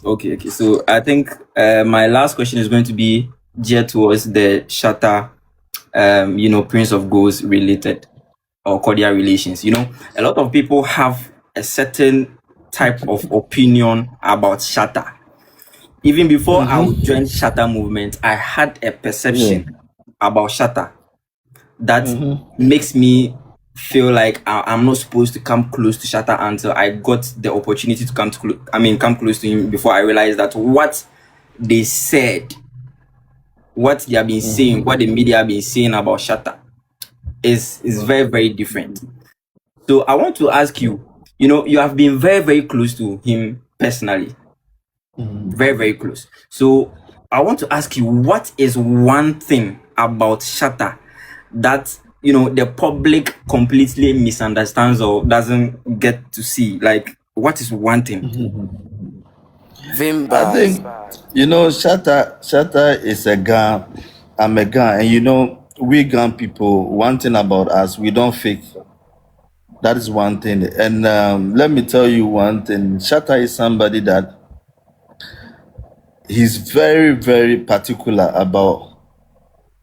Okay. So I think my last question is going to be geared towards the Shatta, Prince of Ghosts related or cordial relations. A lot of people have a certain type of opinion about Shatta. Even before I would join Shatta movement, I had a Yeah. perception about Shatta that Mm-hmm. makes me feel like I'm not supposed to come close to Shatta until I got the opportunity to come close to him before I realized that what they said, what they have been saying, what the media have been saying about Shatta is very, very different. So I want to ask you, you have been very, very close to him personally, very, very close. So I want to ask you, what is one thing about Shatta that the public completely misunderstands or doesn't get to see? Like, what is one thing? I think Shatta is a Gan. I'm a Gan, and we Gan people. One thing about us, we don't fake. That is one thing. And let me tell you one thing. Shatta is somebody that he's very, very particular about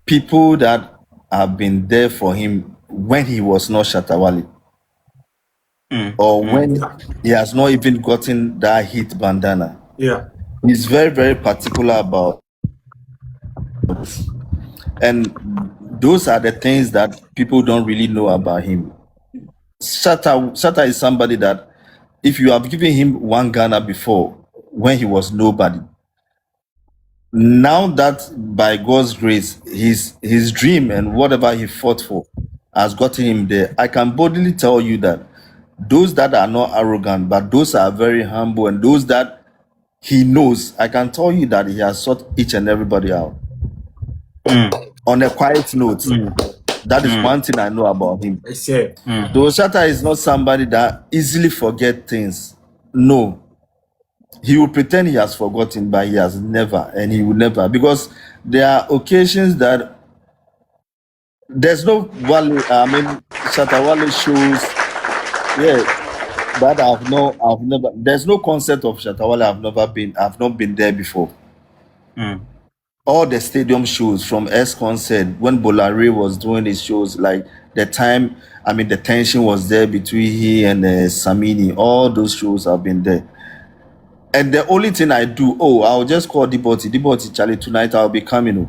people that have been there for him when he was not Shatta Wale, or when he has not even gotten that hit bandana. Yeah. He's very, very particular about, and those are the things that people don't really know about him. Shatta is somebody that if you have given him one Ghana before when he was nobody, now that by God's grace, his dream and whatever he fought for has gotten him there. I can boldly tell you that those that are not arrogant, but those are very humble, and those that he knows, I can tell you that he has sought each and everybody out. On a quiet note, that is one thing I know about him. I say. Though Shatta is not somebody that easily forget things. No. He will pretend he has forgotten, but he has never, and he will never. Because there are occasions that there's no Shatta Wale shows, yeah, that I've never, there's no concert of Shatta Wale I've not been there before. All the stadium shows from S concert when Bolare was doing his shows, like the time, the tension was there between he and Samini. All those shows have been there. And the only thing I do, I'll just call Diboti, Charlie, tonight I'll be coming.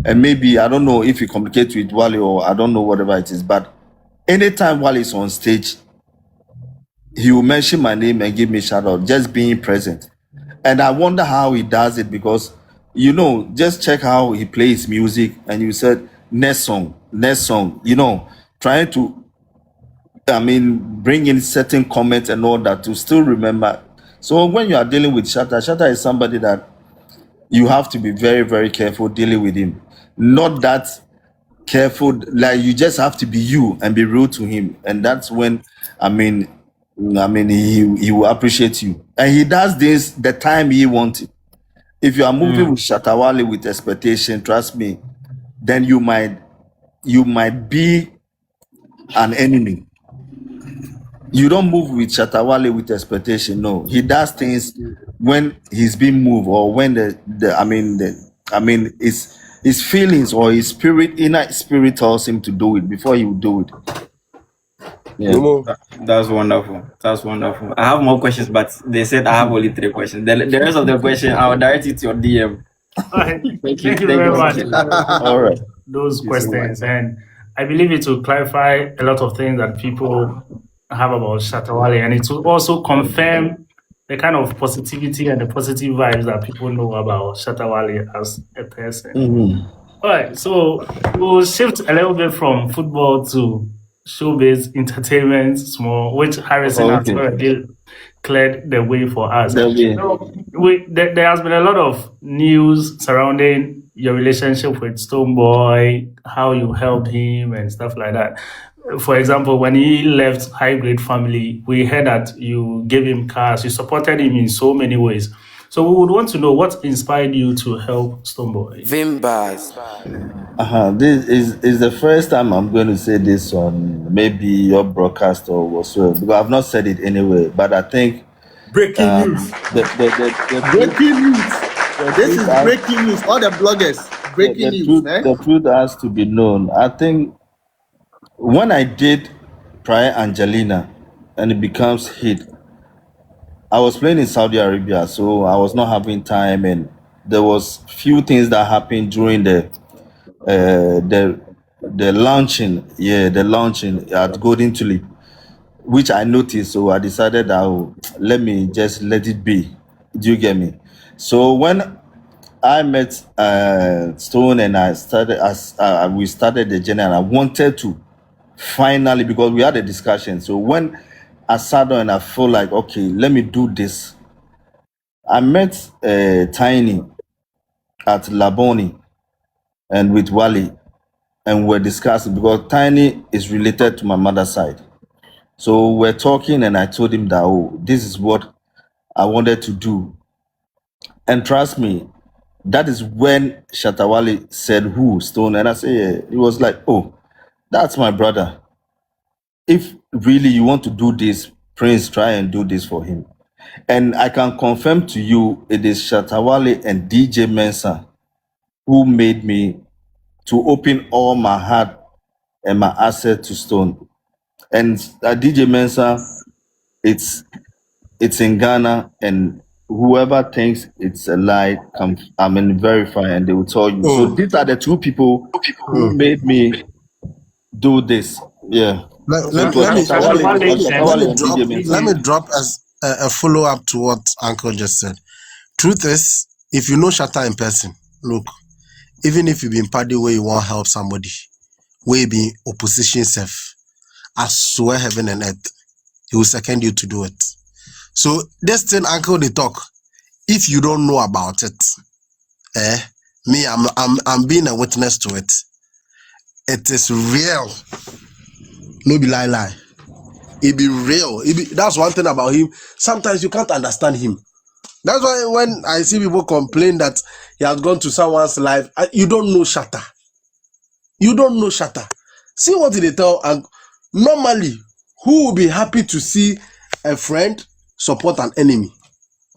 And maybe, I don't know if you communicate with Wale or I don't know whatever it is, but anytime Wale is on stage, he will mention my name and give me a shout out, just being present. And I wonder how he does it because, just check how he plays music and you said, next song, trying to, bring in certain comments and all that to still remember. So when you are dealing with Shatta is somebody that you have to be very, very careful dealing with him. Not that careful, like you just have to be you and be real to him. And that's when, he will appreciate you. And he does this the time he wants it. If you are moving with Shatta Wale with expectation, trust me, then you might be an enemy. You don't move with Shatta Wale with expectation. No, he does things when he's being moved or when his feelings or his inner spirit tells him to do it before he will do it. Yeah. That's wonderful. I have more questions, but they said I have only 3 questions. The rest of the question, I'll direct it to your DM. Thank you very much for All right. those questions. And I believe it will clarify a lot of things that people have about Shatta Wale, and it will also confirm the kind of positivity and the positive vibes that people know about Shatta Wale as a person. All right, so we'll shift a little bit from football to showbiz entertainment, which Harrison has already cleared the way for us. There has been a lot of news surrounding your relationship with Stonebwoy, how you helped him and stuff like that. For example, when he left High Grade Family, we heard that you gave him cars, you supported him in so many ways. So we would want to know what inspired you to help Stonebwoy. This is the first time I'm going to say this on maybe your broadcast or whatsoever, because I've not said it anyway. But I think Breaking news. The truth, Breaking news. the This truth is has, breaking news. All the bloggers, breaking news, man. the truth has to be known. I think when I did Prior Angelina and it becomes hit, I was playing in Saudi Arabia, so I was not having time, and there was few things that happened during uh, the the launching, the launching at Golden Tulip, which I noticed. So I decided that let me just let it be. Do you get me? So when I met Stone and I started as we started the journey, and I wanted to finally, because we had a discussion. So when I sat down and I felt like, okay, let me do this. I met Tiny at Laboni and with Wally, and we're discussing because Tiny is related to my mother's side. So we're talking, and I told him that, oh, this is what I wanted to do. And trust me, that is when Shatta Wale said, who, Stone? And I said, yeah. He was like, oh, that's my brother. If really you want to do this, Prince, try and do this for him. And I can confirm to you, it is Shatta Wale and DJ Mensa who made me to open all my heart and my asset to Stone. And DJ Mensa, it's in Ghana, and whoever thinks it's a lie, verify, and they will tell you. So Mm. these are the two people who Mm. made me do this. Yeah. So So it was Shatta Wale Shatta let Wale me and drop DJ let Mensa. me drop as a follow up to what Uncle just said. Truth is, if you know Shatta in person, look, even if you be in party where you want to help somebody, where you be opposition self, I swear heaven and earth, he will second you to do it. So this thing Uncle they talk, if you don't know about it, me, I'm being a witness to it. It is real. No be lie. It be real. That's one thing about him. Sometimes you can't understand him. That's why when I see people complain that he has gone to someone's life, you don't know Shatta. You don't know Shatta. See what they tell. And normally, who will be happy to see a friend support an enemy?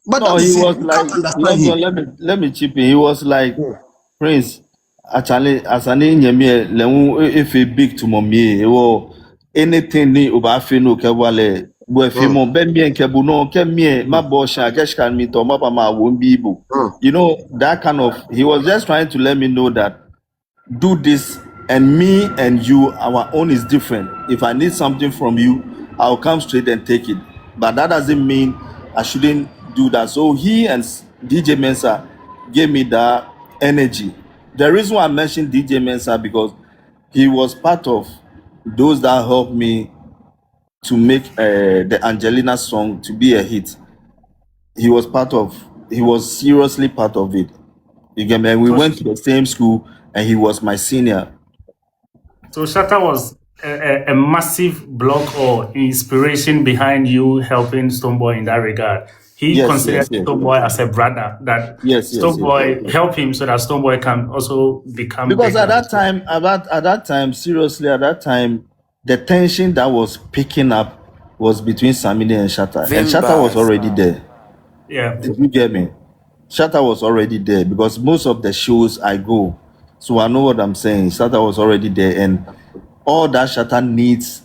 But No, that he is it. was You like, can't understand long him. on, let me chip in. He was like, Prince, actually, as an Inyamie, if he big to mommy, or anything ni ubafi no kewale, we Mm, fimo, ben mien kebu no, ke mien, ma mm, bosha, keshkan mi to, ma pa ma won't be able. mm. You know, that kind of, he was just trying to let me know that do this, and me and you, our own is different. If I need something from you, I'll come straight and take it, but that doesn't mean I shouldn't do that. So he and DJ Mensa gave me that energy. The reason why I mentioned DJ Mensa, because he was part of those that helped me to make the Angelina song to be a hit. He was seriously part of it. You get me? And we So, went to the same school, and he was my senior. so Shatta was a massive block or inspiration behind you helping Stonebwoy in that regard. He Yes, yes, considered yes, Stonebwoy as a brother, that yes, yes, yes. Stonebwoy help him so that Stonebwoy can also become Because big. at that time, seriously, at that time, the tension that was picking up was between Samini and Shatta, and Shatta was Vimbas. already there. Yeah. Did you get me? Shatta was already there because most of the shows I go, so I know what I'm saying. Shatta was already there, and all that Shatta needs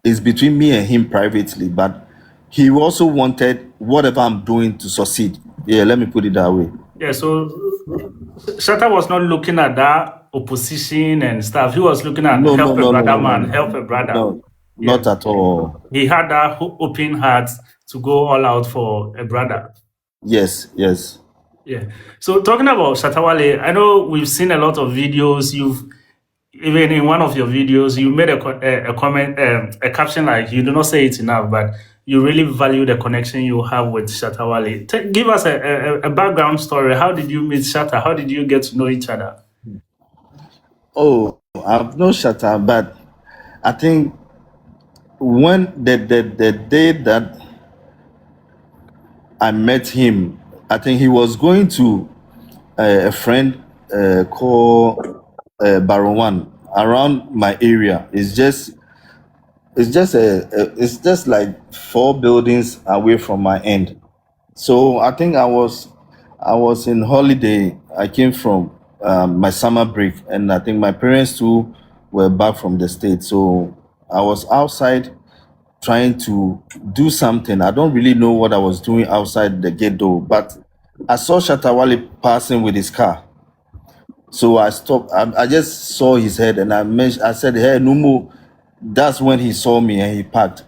is between me and him privately. But he also wanted whatever I'm doing to succeed. Yeah, let me put it that way. Yeah. So Shatta was not looking at that opposition and stuff. He was looking at No, no, help a no, no, brother no, no, man, no, help a brother. no, Yeah. not at all. He had that open heart to go all out for a brother. Yes, yes. Yeah. So talking about Shatta Wale, I know we've seen a lot of videos. You've even in one of your videos, you made a comment, a caption like you do not say it enough, but you really value the connection you have with Shatta Wale. Give us a background story. How did you meet Shatta? How did you get to know each other? Oh, I've no Shatta, but I think when the day that I met him, I think he was going to a friend called Baron around my area. It's just like four buildings away from my end. So I think I was in holiday. I came from my summer break, and I think my parents too were back from the States. So I was outside trying to do something. I don't really know what I was doing outside the gate door, but I saw Shatta Wale passing with his car. So I stopped. I just saw his head, and I said, "Hey, Numu." That's when he saw me and he parked,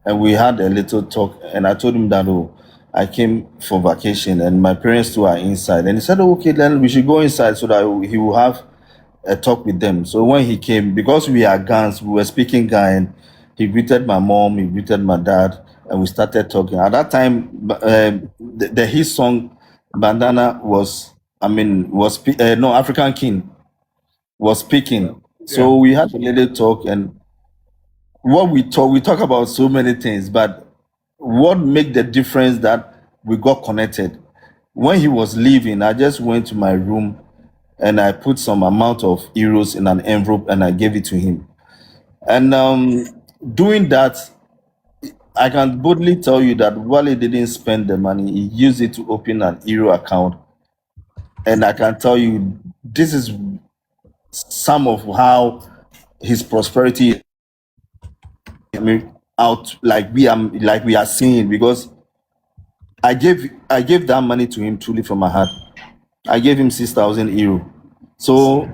and we had a little talk. And I told him that, oh, I came for vacation and my parents too are inside. And he said, oh, okay, then we should go inside so that he will have a talk with them. So when he came, because we are Gans, we were speaking Ga, and he greeted my mom, he greeted my dad, and we started talking. At that time, the his song Bandana was, no, African King was speaking. So Yeah. we had a little talk, and what we talk about so many things, but what made the difference that we got connected? When he was leaving, I just went to my room and I put some amount of euros in an envelope and I gave it to him. And doing that, I can boldly tell you that Wale didn't spend the money. He used it to open an euro account. And I can tell you, this is some of how his prosperity, I mean, out like we are seeing, because I gave that money to him truly from my heart. I gave him 6,000 euro. So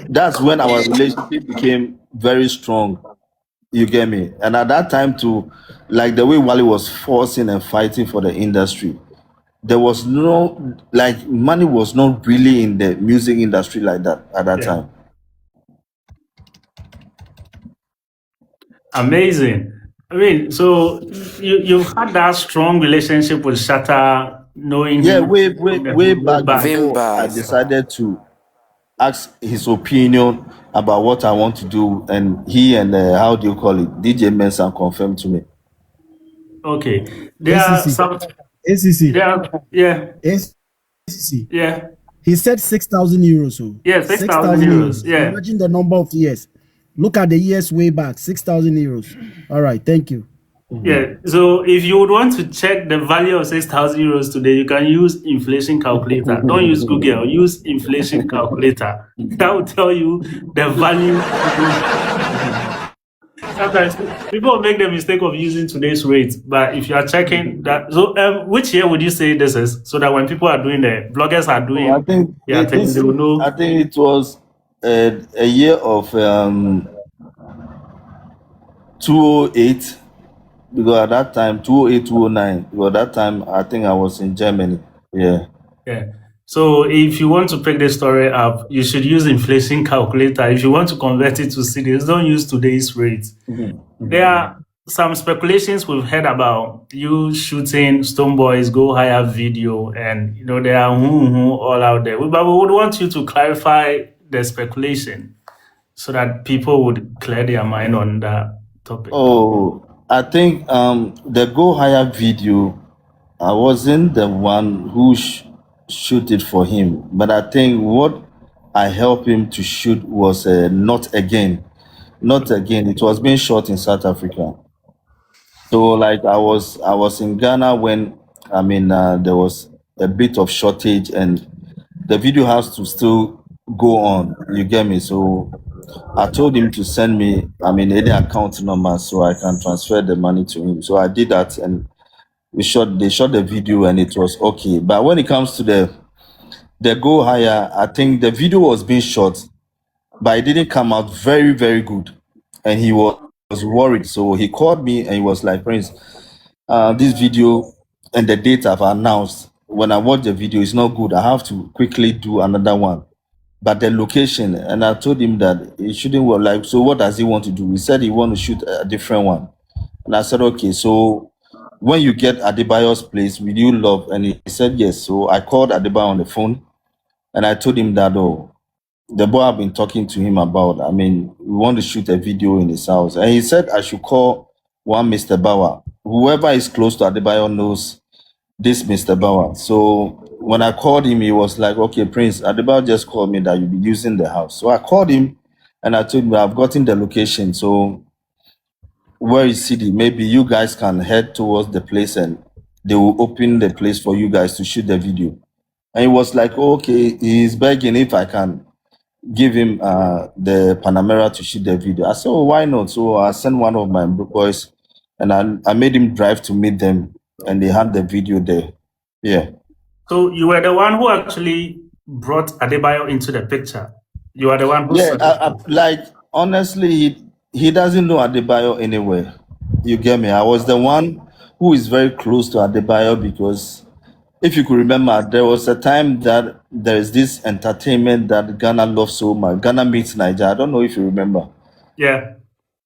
that's when our relationship became very strong. You get me? And at that time too, like the way Wally was forcing and fighting for the industry, there was no, like, money was not really in the music industry like that at that Yeah. time. Amazing. I mean, so you've had that strong relationship with Shatta, knowing Yeah, him way from the back way back. before I Vimbas. decided to ask his opinion about what I want to do, and he and how do you call it, DJ Mensa confirmed to me. Okay. There are ACC, some ACC, there are, yeah, ACC. yeah. He said 6,000 euros. So Yeah, 6,000 6,000 euros. euros. Yeah. Imagine the number of years. Look at the years way back. 6,000 euros. All right. Thank you. Yeah. So if you would want to check the value of 6,000 euros today, you can use inflation calculator. Don't use Google, use inflation calculator. That will tell you the value today. Sometimes people make the mistake of using today's rate, but if you are checking that, so which year would you say this is, so that when people are doing the bloggers are Oh, I doing think their thing, they will I know. think it was a year of 208, because at that time 208, 209, because at that time I think I was in Germany. Yeah. Yeah. So if you want to pick the story up, you should use inflation calculator. If you want to convert it to cedis, don't use today's rate. There are some speculations we've heard about you shooting Stonebwoy's Go Higher video, and there are all out there. But we would want you to clarify the speculation so that people would clear their mind on that topic. Oh, I think the Go Higher video, I wasn't the one who shoot it for him, but I think what I helped him to shoot was Not Again. Not Again. It was being shot in South Africa. So like I was in Ghana when there was a bit of shortage, and the video has to still go on. You get me? So I told him to send me any account number so I can transfer the money to him. So I did that, and they shot the video and it was okay. But when it comes to the Go Higher, I think the video was being shot, but it didn't come out very, very good. And he was worried. So he called me and he was like, Prince, this video and the date I've announced, when I watch the video, it's not good. I have to quickly do another one. But the location, and I told him that it shouldn't work. Like, so what does he want to do? He said he want to shoot a different one. And I said, okay, so when you get Adebayo's place, will you love? And he said yes. So I called Adebayo on the phone and I told him that, oh, the boy I've been talking to him about, we want to shoot a video in his house. And he said I should call one Mr. Bauer. Whoever is close to Adebayo knows this Mr. Bauer. So when I called him, he was like, okay, Prince, Adebayo just called me that you'll be using the house. So I called him and I told him I've gotten the location. So where is CD? Maybe you guys can head towards the place and they will open the place for you guys to shoot the video. And he was like, "Oh, okay, he's begging if I can give him the Panamera to shoot the video." I said, "Oh, why not?" So I sent one of my boys, and I made him drive to meet them, and they had the video there. Yeah. So you were the one who actually brought Adebayo into the picture. You are the one who Yeah, suggested. like honestly, he doesn't know Adebayo anywhere. You get me? I was the one who is very close to Adebayo because if you could remember, there was a time that there is this entertainment that Ghana loves so much. Ghana meets Niger. I don't know if you remember. Yeah.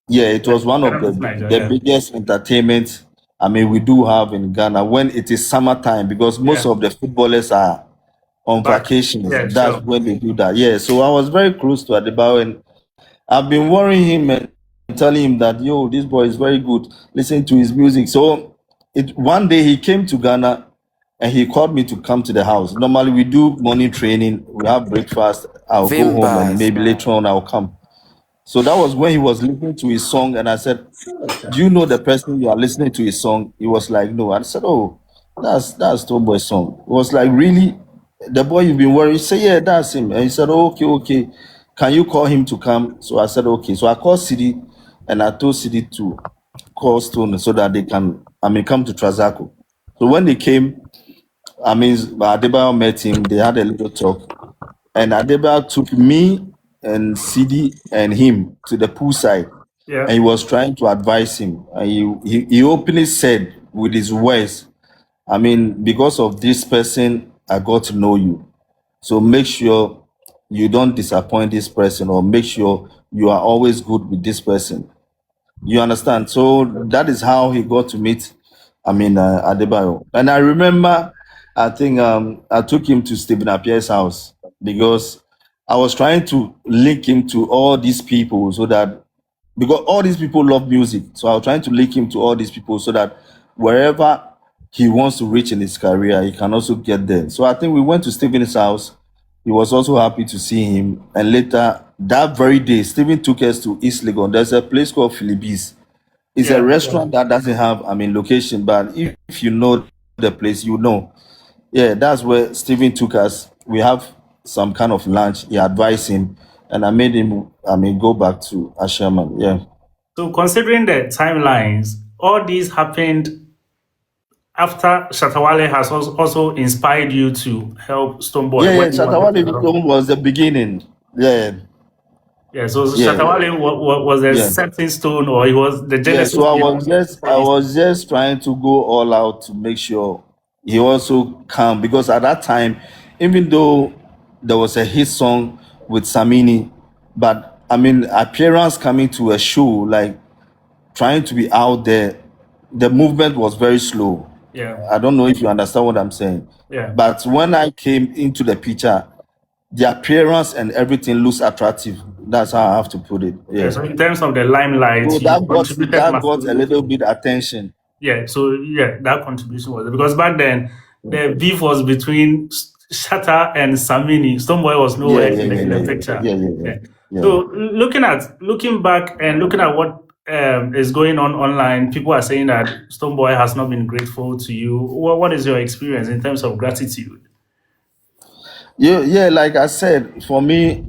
Yeah, it was one of Ghana meets Niger, the yeah. biggest entertainment. I mean, we do have in Ghana when it is summertime because most Yeah. of the footballers are on Back. vacations. Yeah, That's sure. when they do that. Yeah, so I was very close to Adebayo, and I've been worrying him and telling him that, yo, this boy is very good. Listen to his music. So one day he came to Ghana and he called me to come to the house. Normally we do morning training, we have breakfast, I'll go home and maybe later on I'll come. So that was when he was listening to his song, and I said, "Do you know the person you are listening to his song?" He was like, "No." I said, "Oh, that's Stonebwoy's song." It was like, "Really? The boy you've been worried?" He said, "Yeah, that's him." And he said, "Oh, okay, okay. Can you call him to come?" So I said, "Okay." So I called City, and I told City to call Stone so that they can, come to Trazaco. So when they came, Adebayo met him. They had a little talk, and Adebayo took me and CD and him to the poolside, Yeah. and he was trying to advise him. And he openly said with his words, because of this person, I got to know you. So make sure you don't disappoint this person, or make sure you are always good with this person. You understand? So that is how he got to meet, Adebayo. And I remember, I think I took him to Stephen Appiah's house because I was trying to link him to all these people so that, because all these people love music. So I was trying to link him to all these people so that wherever he wants to reach in his career, he can also get there. So I think we went to Stephen's house. He was also happy to see him. And later that very day, Stephen took us to East Legon. There's a place called Philippi's. It's a Yeah. restaurant that doesn't have, location, but if you know the place, you know. Yeah, that's where Stephen took us. We have some kind of lunch. He advised him, and I made him, go back to Asherman. Yeah. So considering the timelines, all these happened after Shatta Wale has also inspired you to help Stonebwoy Yeah, when you Shatta wanted to help. Wale was the beginning. Yeah, Yeah, so yeah, Shatta Wale was a yeah. setting stone, or he was the Yeah, genesis so for I this. was just trying to go all out to make sure he also come, because at that time, even though there was a hit song with Samini, but appearance coming to a show, like trying to be out there, the movement was very slow. Yeah, I don't know if you understand what I'm saying. yeah. But when I came into the picture, the appearance and everything looks attractive. That's how I have to put it. Yeah, Yeah. so in terms of the limelight, So you contributed that got a massively. little bit attention. Yeah, so yeah, that contribution was because back then the beef was between Shatta and Samini. Stonebwoy was Yeah, nowhere yeah, yeah, in the yeah, picture. yeah, yeah, yeah, Yeah. yeah. So looking back and looking at what is going on online, people are saying that Stonebwoy has not been grateful to you. What is your experience in terms of gratitude? Yeah, like I said, for me,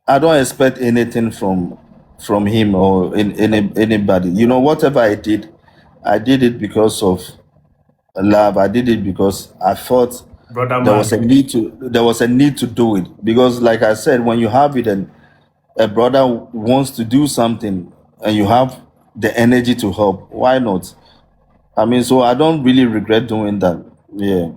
I don't expect anything from him or anybody. Whatever I did it because of love. I did it because I thought Brother there was man. a need to do it. Because like I said, when you have it and a brother wants to do something and you have the energy to help, why not? So I don't really regret doing that. Yeah.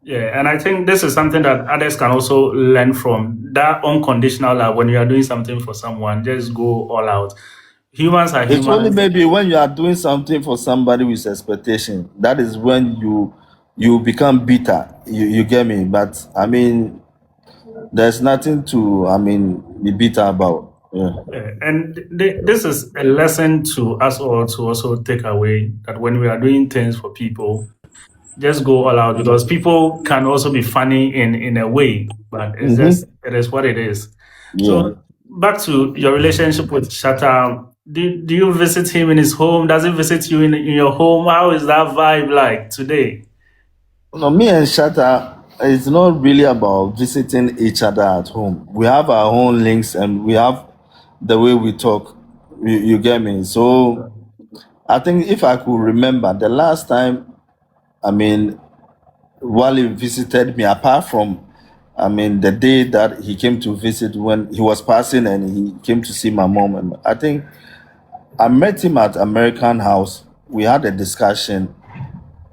Yeah, and I think this is something that others can also learn from. That unconditional love, when you are doing something for someone, just go all out. Humans are It's only humans. maybe when you are doing something for somebody with expectation, that is when you become bitter. You get me? But there's nothing to be bitter about. Yeah. And this is a lesson to us all to also take away that when we are doing things for people, just go all out because people can also be funny in a way, but Mm-hmm. it is what it is. Yeah. So back to your relationship with Shatta. Do you visit him in his home? Does he visit you in your home? How is that vibe like today? No, me and Shatta, it's not really about visiting each other at home. We have our own links and we have the way we talk. You get me? So I think if I could remember the last time, I mean, while he visited me, apart from, I mean, the day that he came to visit when he was passing and he came to see my mom, and I think I met him at American House. We had a discussion,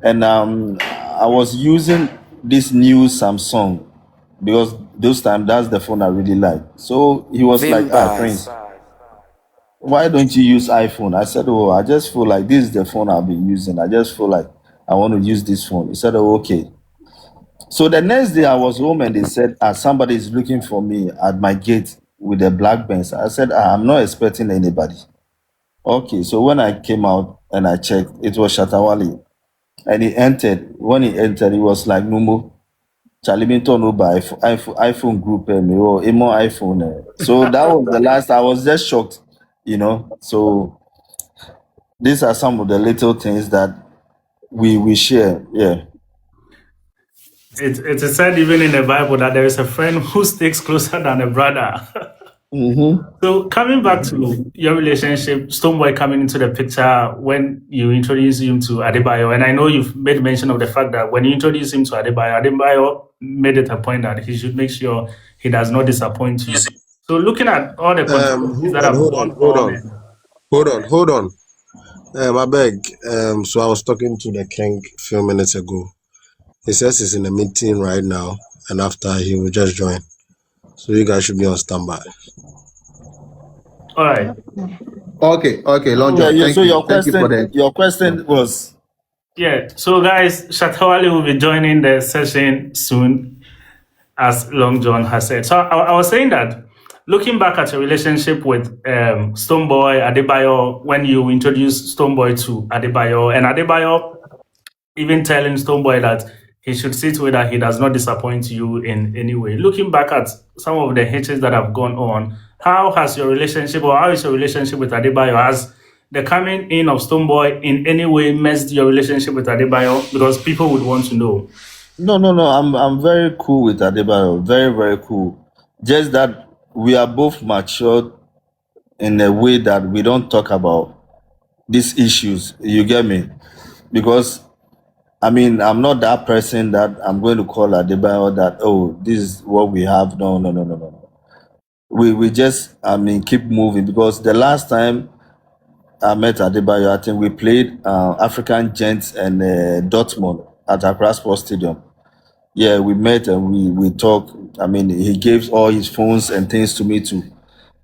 and I was using this new Samsung because those time that's the phone I really like. So he was like, "Ah, Prince, Vimbas. why don't you use iPhone?" I said, "Oh, I just feel like this is the phone I'll be using. I just feel like I want to use this phone." He said, "Oh, okay." So the next day I was home and they said, somebody is looking for me at my gate with a black Benz. I said, I'm not expecting anybody. Okay, so when I came out and I checked, it was Shatta Wale. And he entered. When he entered, he was like, Mumu, Charlie Minton no by iPhone group, me or emo iPhone. So that was the last. I was just shocked, you know. So these are some of the little things that we share. Yeah. It is said even in the Bible that there is a friend who sticks closer than a brother. Mm-hmm. So coming back to your relationship, Stonebwoy coming into the picture when you introduce him to Adebayo, and I know you've made mention of the fact that when you introduce him to Adebayo, Adebayo made it a point that he should make sure he does not disappoint you. So looking at all the controversies that have gone on, Hold on. I beg. So I was talking to the king a few minutes ago. He says he's in a meeting right now, and after he will just join. So you guys should be on standby. all right. Okay, Long Yeah, John. yeah. So Thank you for the. your question was. Yeah. So guys, Shatta Wale will be joining the session soon, as Long John has said. So I was saying that looking back at your relationship with Stonebwoy, Adebayo, when you introduced Stonebwoy to Adebayo, and Adebayo even telling Stonebwoy that he should see to it that he does not disappoint you in any way. Looking back at some of the hitches that have gone on, how has your relationship or how is your relationship with Adebayo? Has the coming in of Stonebwoy in any way messed your relationship with Adebayo? Because people would want to know. No, no, no. I'm very cool with Adebayo. Very, very cool. Just that we are both matured in a way that we don't talk about these issues. You get me? Because I mean, I'm not that person that I'm going to call Adebayo that, oh, this is what we have. No, no, no, no, no. We just, I mean, keep moving because the last time I met Adebayo, I think we played African Gents and Dortmund at Accra Sports Stadium. Yeah, we met and we talked. I mean, he gave all his phones and things to me to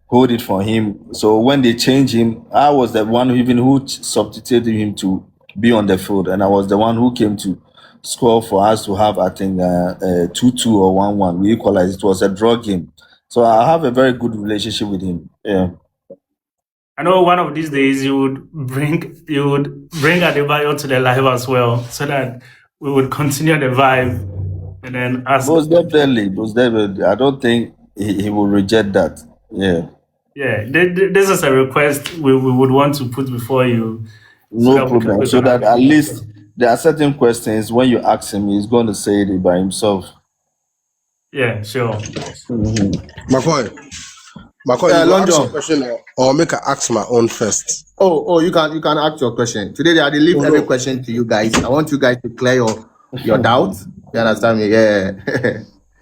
hold it for him. So when they changed him, I was the one who substituted him to be on the field, and I was the one who came to score for us to have, I think, 2-2 or 1-1. We equalized. It was a draw game. So I have a very good relationship with him. Yeah. I know one of these days you would bring Adebayo to the live as well, so that we would continue the vibe and then ask. Most definitely. I don't think he will reject that. Yeah. Yeah, this is a request we would want to put before you, so No that we can problem. we So can that have at a least discussion. there are certain questions when you ask him, he's going to say it by himself. Yeah, sure. McCoy, you go Long ask your John. question or make I ask my own first. Oh, you can ask your question. Today I leave Oh, every no. question to you guys. I want you guys to clear your doubts. You understand me? Yeah.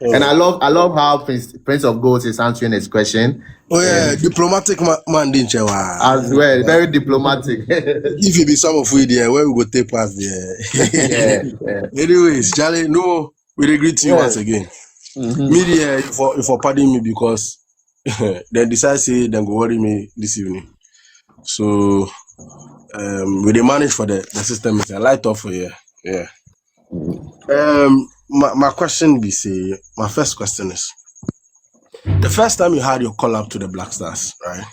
And I love how Prince of Gold is answering his question. Oh yeah, And diplomatic man didn't you? as well, very diplomatic. If it be some of we there, where we go take past there. yeah. Anyways, Charlie, no, we agree to you Yeah. once again. Me there, for pardon me because they decide say they go worry me this evening. So we dey manage for the system is a light off for you. Yeah. My question be say my first question is the first time you had your call up to the Black Stars, right?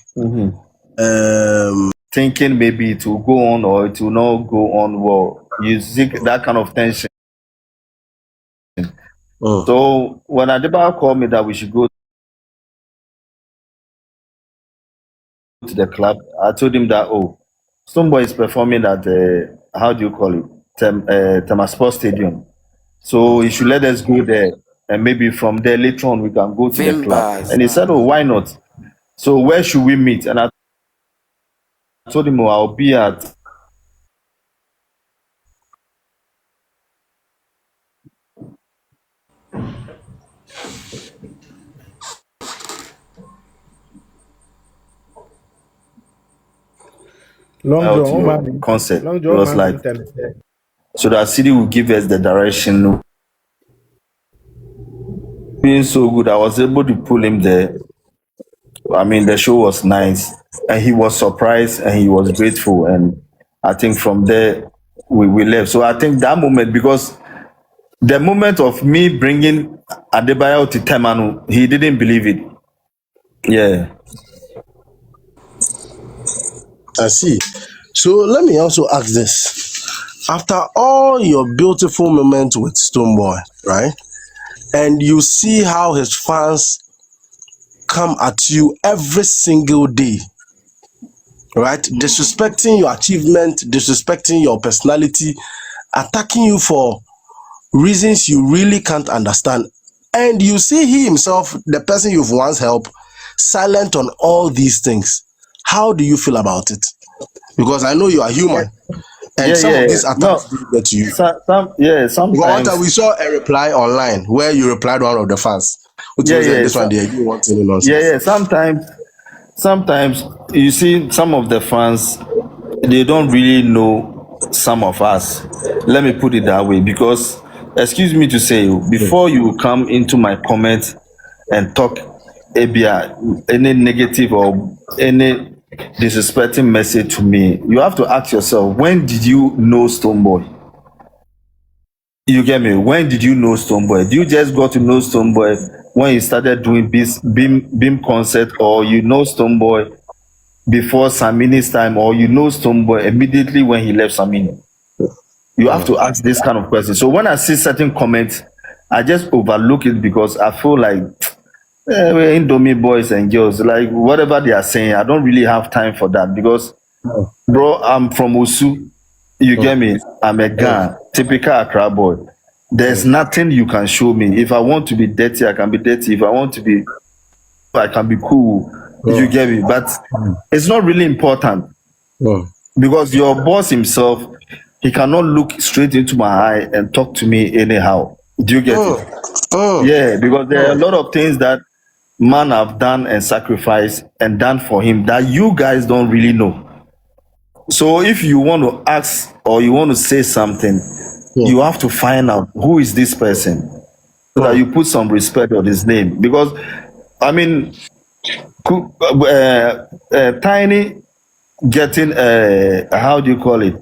Thinking maybe it will go on or it will not go on well. You see that kind of tension. So when Adebayo called me that we should go to the club, I told him that, oh, Stonebwoy is performing at how do you call it? Tema Sports Stadium. So he should let us go there. And maybe from there later on we can go to the club. Vimbas. And he said, oh, why not? So where should we meet? And I told him, oh, I'll be at Long to John, your man. concert. Long It John, was like, man. so that city will give us the direction. Being so good, I was able to pull him there. I mean, the show was nice, and he was surprised and he was grateful. And I think from there we left. So I think that moment, because the moment of me bringing Adebayo to Temanu, he didn't believe it. Yeah. I see. So let me also ask this. After all your beautiful moments with Stonebwoy, right? And you see how his fans come at you every single day, right? Disrespecting your achievement, disrespecting your personality, attacking you for reasons you really can't understand. And you see he himself, the person you've once helped, silent on all these things. How do you feel about it? Because I know you are human. And Yeah, some of yeah. these attacks No, do get to you. Because one sometimes. time we saw a reply online where you replied one of the fans, which Yeah, was yeah. this one there, you want any Yeah, nonsense. yeah. Sometimes you see some of the fans, they don't really know some of us. Let me put it that way, because excuse me to say, before you come into my comment and talk any negative or any disrespecting message to me, you have to ask yourself, when did you know Stonebwoy? You get me? When did you know Stonebwoy? Do you just got to know Stonebwoy when you started doing beam concert, or you know Stonebwoy before Samini's time, or you know Stonebwoy immediately when he left Samini? You have to ask this kind of question. So when I see certain comments, I just overlook it, because I feel like we're Indomie boys and girls, like whatever they are saying, I don't really have time for that, because bro, I'm from Osu. You get me? I'm a Gan, typical Accra boy. There's nothing you can show me. If I want to be dirty, I can be dirty. If I want to be, I can be cool. You get me? But it's not really important, because your boss himself, he cannot look straight into my eye and talk to me anyhow. Do you get it? Yeah, because there are a lot of things that man have done and sacrificed and done for him that you guys don't really know. So if you want to ask or you want to say something, you have to find out who is this person, so that you put some respect on his name. Because I mean, Tiny getting how do you call it,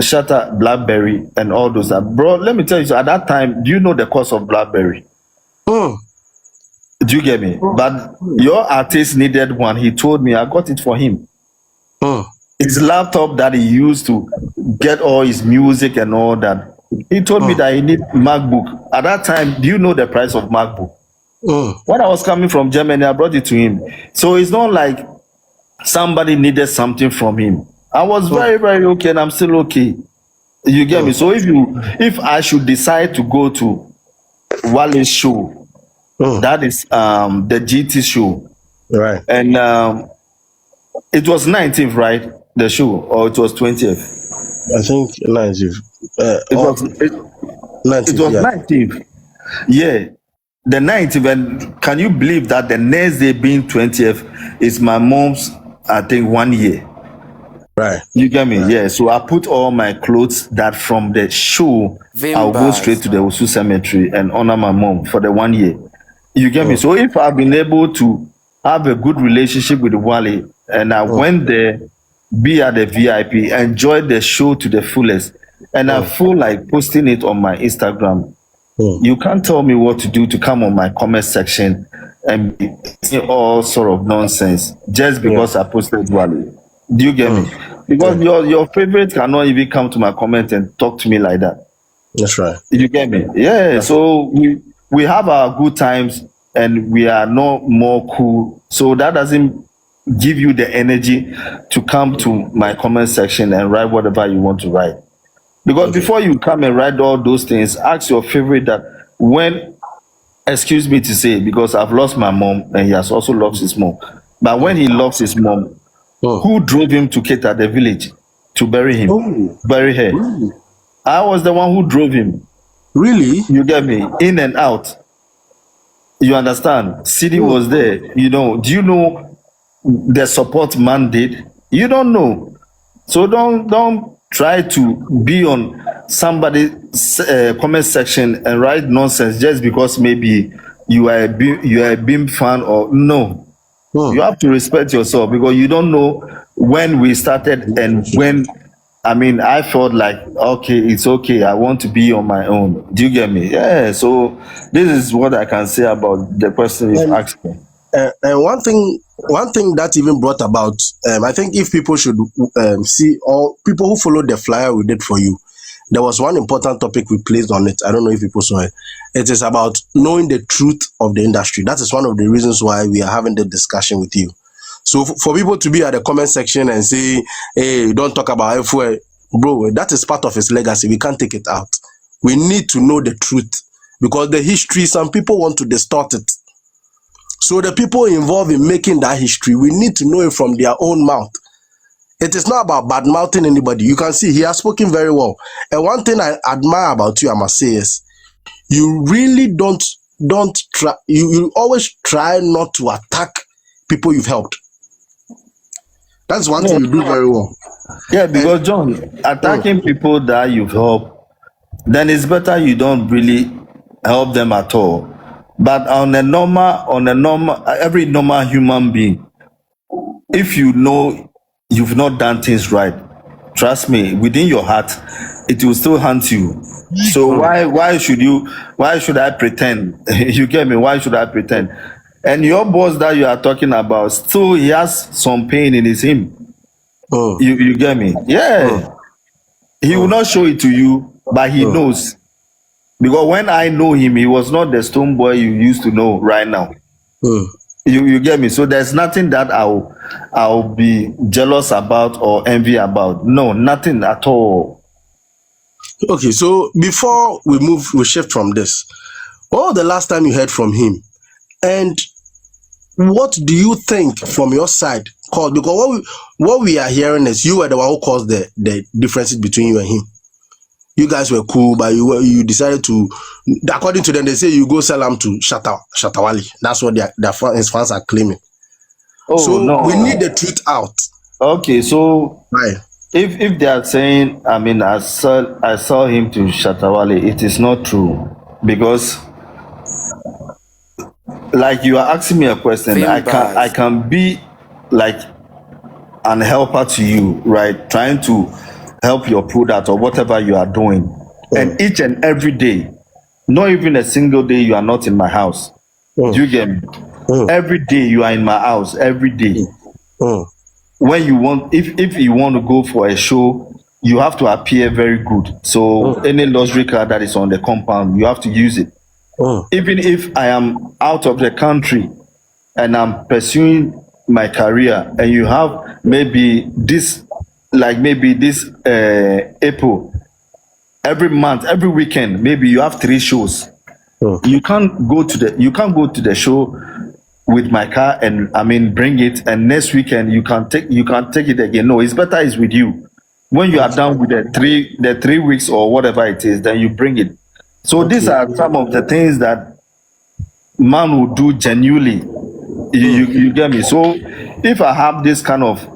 Shatta Blackberry and all those, bro, let me tell you, so at that time, do you know the cost of Blackberry? Do you get me? But your artist needed one. He told me, I got it for him. His laptop that he used to get all his music and all that, he told me that he need MacBook. At that time, do you know the price of MacBook? When I was coming from Germany, I brought it to him. So it's not like somebody needed something from him. I was very, very okay, and I'm still okay. You get me? So if I should decide to go to Wale's show, that is the GT show, Right. and it was 19th, right? The show, or it was 20th? I think 90. It was it, 90, it was yeah. 19th. Yeah, the 19th. And can you believe that the next day being 20th is my mom's, I think, 1 year. Right. You get me? Yeah. So I put all my clothes that from the show, I'll go straight to the Osu cemetery and honor my mom for the 1 year. You get me? So if I've been able to have a good relationship with Wale, and I went there, be at the VIP, enjoy the show to the fullest, and I feel like posting it on my Instagram, you can't tell me what to do to come on my comment section and be saying all sort of nonsense just because I posted Wale. Do you get me? Because your favorite cannot even come to my comment and talk to me like that. That's right. You get me? Yeah. So we have our good times, and we are no more cool. So that doesn't give you the energy to come to my comment section and write whatever you want to write. Because before you come and write all those things, ask your favorite that when, excuse me to say, because I've lost my mom and he has also lost his mom. But when he lost his mom, who drove him to Keta, the village, to bury him, bury her? Really? I was the one who drove him. Really? You get me? In and out. You understand? City was there. You know, do you know the support man did? You don't know. So don't try to be on somebody's comment section and write nonsense just because maybe you are a Beam fan or no. You have to respect yourself because you don't know when we started and when. I mean, I felt like okay, it's okay. I want to be on my own. Do you get me? Yeah. So this is what I can say about the person you've And asked me. and one thing that even brought about, I think if people should see, or people who followed the flyer we did for you, there was one important topic we placed on it. I don't know if people saw it. It is about knowing the truth of the industry. That is one of the reasons why we are having the discussion with you. So for people to be at the comment section and say, hey, don't talk about FOA, bro, that is part of his legacy. We can't take it out. We need to know the truth because the history, some people want to distort it. So the people involved in making that history, we need to know it from their own mouth. It is not about bad mouthing anybody. You can see he has spoken very well. And one thing I admire about you, I must say, is you really don't try. You always try not to attack people you've helped. That's one thing you do very well. Yeah, because John, attacking people that you've helped, then it's better you don't really help them at all. But on a normal, every normal human being, if you know you've not done things right, trust me, within your heart, it will still haunt you. So why should I pretend? You get me? Why should I pretend? And your boss that you are talking about, still he has some pain in him. You get me? Yeah. He will not show it to you, but he knows. Because when I know him, he was not the Stonebwoy you used to know right now. You get me? So there's nothing that I'll be jealous about or envy about. No, nothing at all. Okay, so before we shift from this, when was the last time you heard from him? And what do you think from your side? Because what we are hearing is you were the one who caused the differences between you and him. You guys were cool, but you decided to, according to them, they say you go sell them to Shatta Wale. That's what his fans are claiming. So no. we need the truth out. Okay, so Right. if they are saying, I mean, I saw him to Shatta Wale, it is not true because, like you are asking me a question, I can be like an helper to you, right? Trying to help your product or whatever you are doing, and each and every day, not even a single day you are not in my house. Do you get me? Every day you are in my house. Every day. When you want, if you want to go for a show, you have to appear very good. So any luxury car that is on the compound, you have to use it. Even if I am out of the country and I'm pursuing my career, and you have maybe this April, every month, every weekend, maybe you have 3 shows. You can't go to the show with my car and I mean bring it, and next weekend you can't take it again. No, it's better it's with you. When you are done with the 3 weeks or whatever it is, then you bring it. So these are some of the things that man will do genuinely. You get me? So if I have this kind of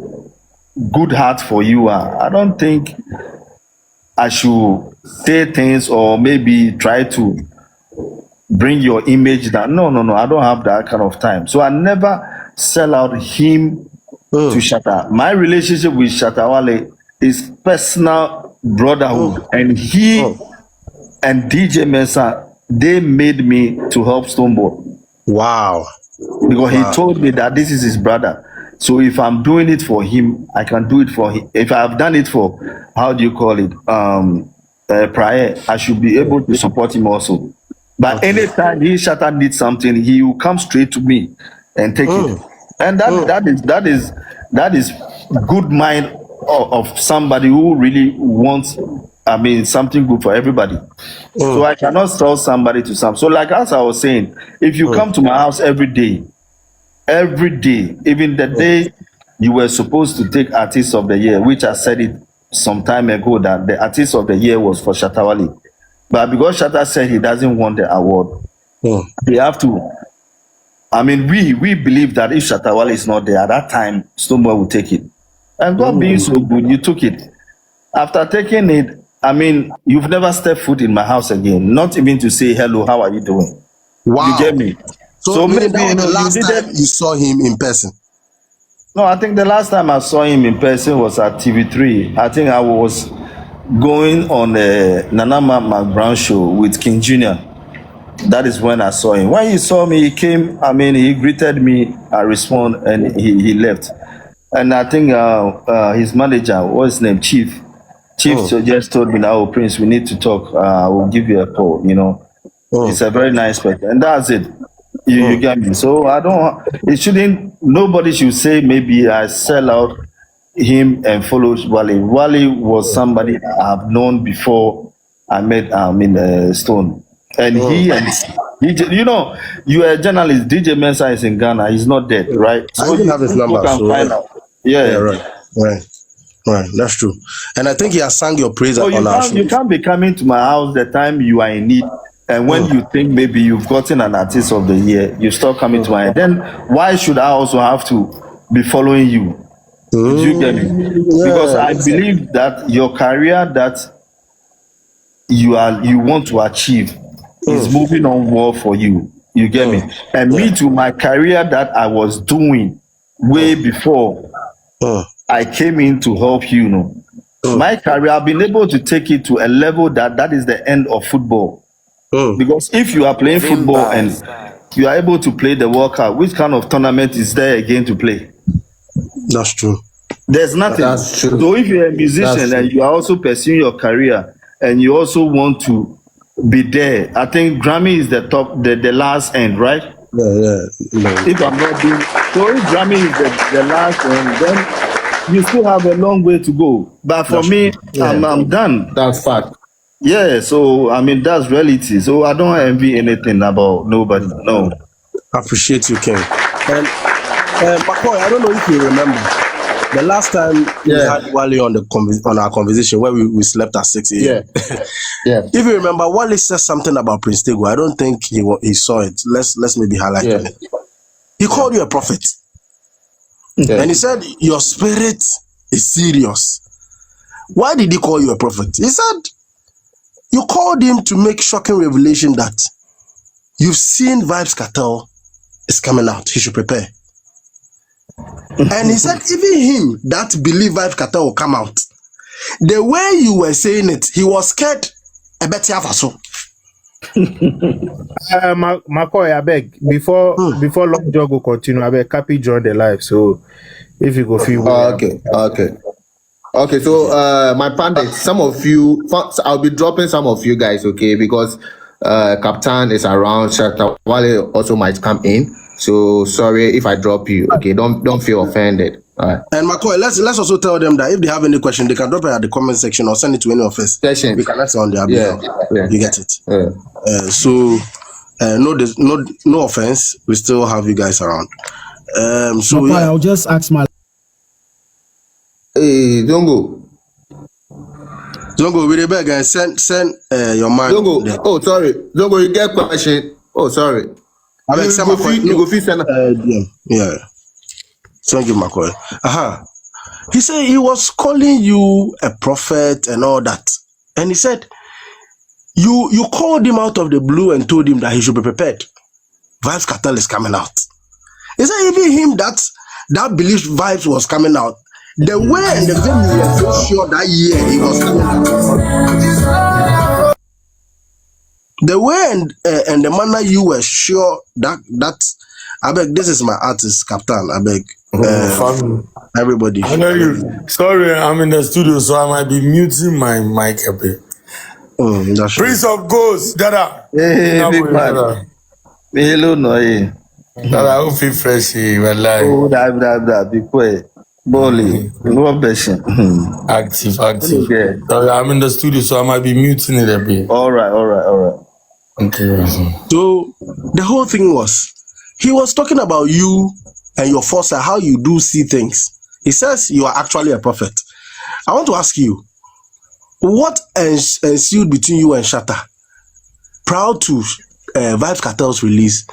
good heart for you, I don't think I should say things or maybe try to bring your image down. No, I don't have that kind of time. So I never sell out him to Shatta. My relationship with Shatta Wale is personal brotherhood, and he and DJ Mensah, they made me to help Stonebwoy. Wow. Because he told me that this is his brother. So if I'm doing it for him, I can do it for him. If I've done it for, how do you call it, prior, I should be able to support him also. But anytime Shatta needs something, he will come straight to me and take it. And that is good mind of somebody who really wants something good for everybody. So I cannot sell somebody to some. So like as I was saying, if you come to my house every day, even the day you were supposed to take Artist of the Year, which I said it some time ago that the Artist of the Year was for Shatta Wale. But because Shatta said he doesn't want the award, they have to. We believe that if Shatta Wale is not there at that time, Stonebwoy will take it. And God being so good, you took it. After taking it, you've never stepped foot in my house again. Not even to say hello, how are you doing? Wow. You get me? So maybe that was the last you time you saw him in person. No, I think the last time I saw him in person was at TV3. I think I was going on a Nana McBrown show with King Jr. That is when I saw him. When he saw me, he came, he greeted me, I responded, and he left. And I think his manager, what's his name, Chief so just told me, "Oh, Prince, we need to talk. I will give you a call." It's a very nice person, and that's it. You get me? So nobody should say maybe I sell out him and follow Wale. Wale was somebody I've known before I met Stone. And he and DJ, you're a journalist. DJ Mensa is in Ghana. He's not dead, right? I even have his number. Can So find out. Yeah. Right. That's true. And I think he has sung your praise So on our show. You can't be coming to my house the time you are in need. And when you think maybe you've gotten an Artist of the Year, you start coming to my house. Then why should I also have to be following you? Do you get me? Because I believe that your career that you want to achieve is moving on well for you. You get me? And me too, my career that I was doing way before I came in to help you, my career, I've been able to take it to a level that is the end of football. Because if you are playing football and you are able to play the World Cup, which kind of tournament is there again to play? That's true. There's nothing. That's true. So if you're a musician and you are also pursuing your career and you also want to be there, I think Grammy is the top, the last end, right? Yeah. If I'm not doing so, if Grammy is the last end, then you still have a long way to go. But for me, I'm done. That's fact. Yeah, so that's reality. So I don't envy anything about nobody. No. I appreciate you, Ken. And McCoy, I don't know if you remember the last time we had Wale on our conversation where we slept at 6 a.m. Yeah. If you remember, Wale said something about Prince Tagoe. I don't think he saw it. Let's maybe highlight on it. He called you a prophet. And he said your spirit is serious. Why did he call you a prophet? He said you called him to make shocking revelation that you've seen Vybz Kartel is coming out. He should prepare. And he said even him that believe Vybz Kartel will come out, the way you were saying it, he was scared a bit so. McCoy, I beg, before Long John go continue, I beg Cappy join the live. So if you go feel Okay, so my pandit, some of you, I'll be dropping some of you guys, okay, because Captain is around, Shatta Wale also might come in. So sorry if I drop you, okay, don't feel offended. All right. And McCoy, let's also tell them that if they have any question, they can drop it at the comment section or send it to any of us. We can answer on their behalf. You get it. So no offense, we still have you guys around. So McCoy, I'll just ask my. Hey, Zongo, we beg and send your mind. Zongo, oh sorry, Zongo, you get question. Oh sorry. I mean, you go fit send. Yeah. Thank you, McCoy. He said he was calling you a prophet and all that, and he said you called him out of the blue and told him that he should be prepared. Vybz Kartel is coming out. He said even him that believed Vybz was coming out. The way and the way you were so sure that year he was coming out. The way and the manner you were sure that I beg, this is my artist, Captain. I beg. Everybody. I know you. Sorry, I'm in the studio, so I might be muting my mic a bit. Prince of Ghosts, Dada. Hey, big man. Hello, no. Dada, who feel fresh? Oh, that, be quiet. Bolly, no question. Active. Okay. Sorry, I'm in the studio, so I might be muting it a bit. All right. Okay. So the whole thing was, he was talking about you and your foresight, how you do see things. He says you are actually a prophet. I want to ask you, what ensued between you and Shatta prior to Vibes Cartel's release?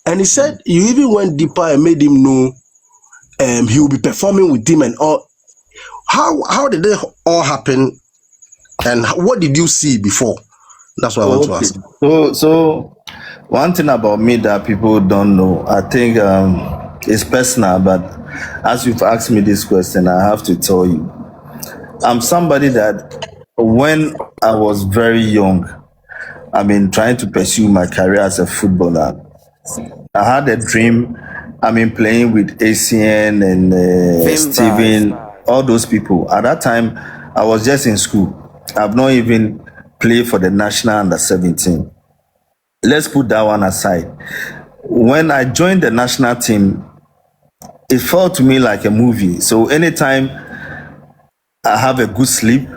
And he said you even went deeper and made him know he will be performing with him and all. How did they all happen? And what did you see before? That's what I want to ask. So one thing about me that people don't know, I think it's personal, but as you've asked me this question, I have to tell you. I'm somebody that when I was very young, trying to pursue my career as a footballer, I had a dream, playing with ACN and Steven, all those people. At that time, I was just in school. I've not even played for the national under 17. Let's put that one aside. When I joined the national team, it felt to me like a movie. So anytime I have a good sleep,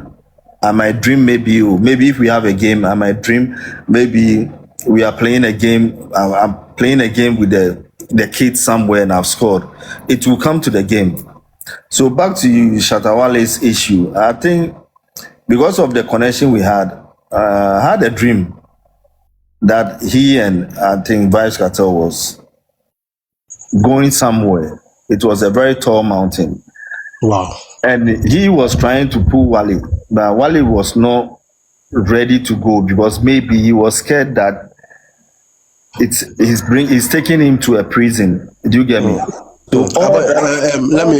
I might dream maybe if we have a game, I might dream maybe we are playing a game. I'm playing a game with the kids somewhere and I've scored. It will come to the game. So back to you, Shatta Wale's issue. I think because of the connection we had, I had a dream that he and I think Vibes Cartel was going somewhere. It was a very tall mountain. Wow. And he was trying to pull Wale, but Wale was not ready to go because maybe he was scared that he's taking him to a prison. Do you get me? So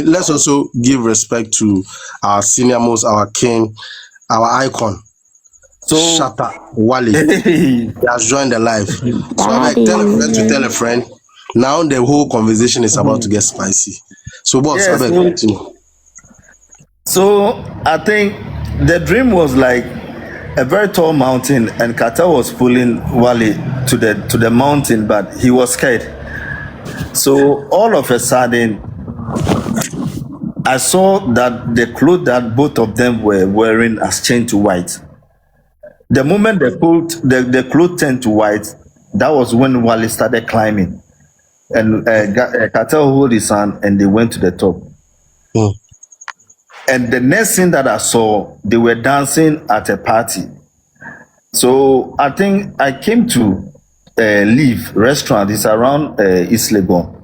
let's also give respect to our senior most, our king, our icon. So Shatta Wale he has joined the live. So I tell a friend to tell a friend. Now the whole conversation is about to get spicy. So boss, yes, I continue. So I think the dream was like a very tall mountain, and Cartel was pulling Wale to the mountain, but he was scared. So all of a sudden, I saw that the clothes that both of them were wearing has changed to white. The moment the clothes turned to white, that was when Wale started climbing, and Cartel hold his hand, and they went to the top. And the next thing that I saw, they were dancing at a party. So I think I came to Leave restaurant. It's around East Legon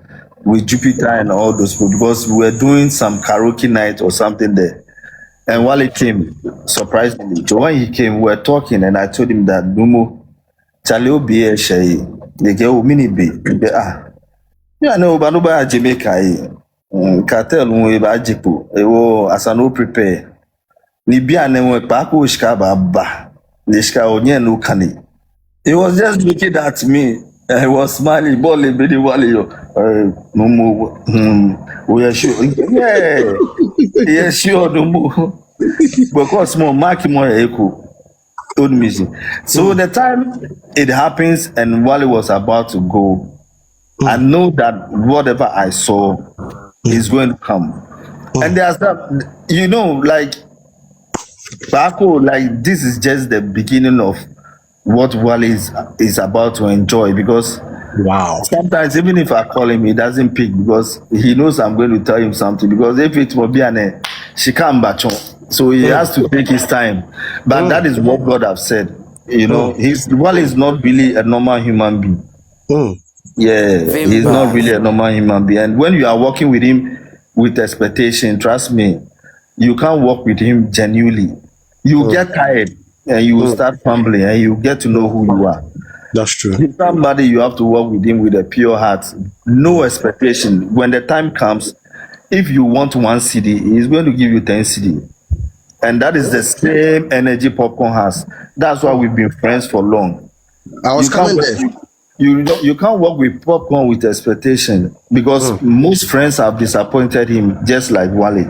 with Jupiter and all those people because we were doing some karaoke night or something there. And while he came, surprisingly, so when he came, we were talking, and I told him that Numo, Charlie be a shay, they get mini be. Yeah, no, but nobody Jamaica. Cartel we ba jipo ewo asano prepare ni bia na we pa ko shika ba ni shika onye no kani. He was just looking at me. I was smiling, ball baby wale yo. No more. We are sure. Yeah. Yeah, sure no more. Because more mark more echo. Old music. So the time it happens and Wale was about to go, I know that whatever I saw is going to come. And there's that, like Bako, like this is just the beginning of what Wale is about to enjoy, because sometimes even if I call him, he doesn't pick because he knows I'm going to tell him something, because if it will be she can't batch on. So he has to take his time. But that is what God have said. Wale is not really a normal human being. Yeah, he's not really a normal human being. And when you are working with him with expectation, trust me, you can't work with him genuinely. You get tired and you will start fumbling and you get to know who you are. That's true. He's somebody you have to work with him with a pure heart, no expectation. When the time comes, if you want 1 CD, he's going to give you 10 CD. And that is the same energy Popcorn has. That's why we've been friends for long. I was coming there. You can't work with Popcorn with expectation, because most friends have disappointed him, just like Wale.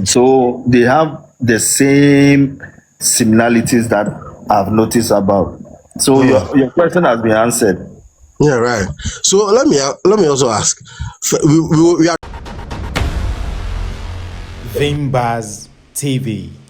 So they have the same similarities that I've noticed about. So your question has been answered. Yeah, right. So let me also ask. We are Vimbaz TV.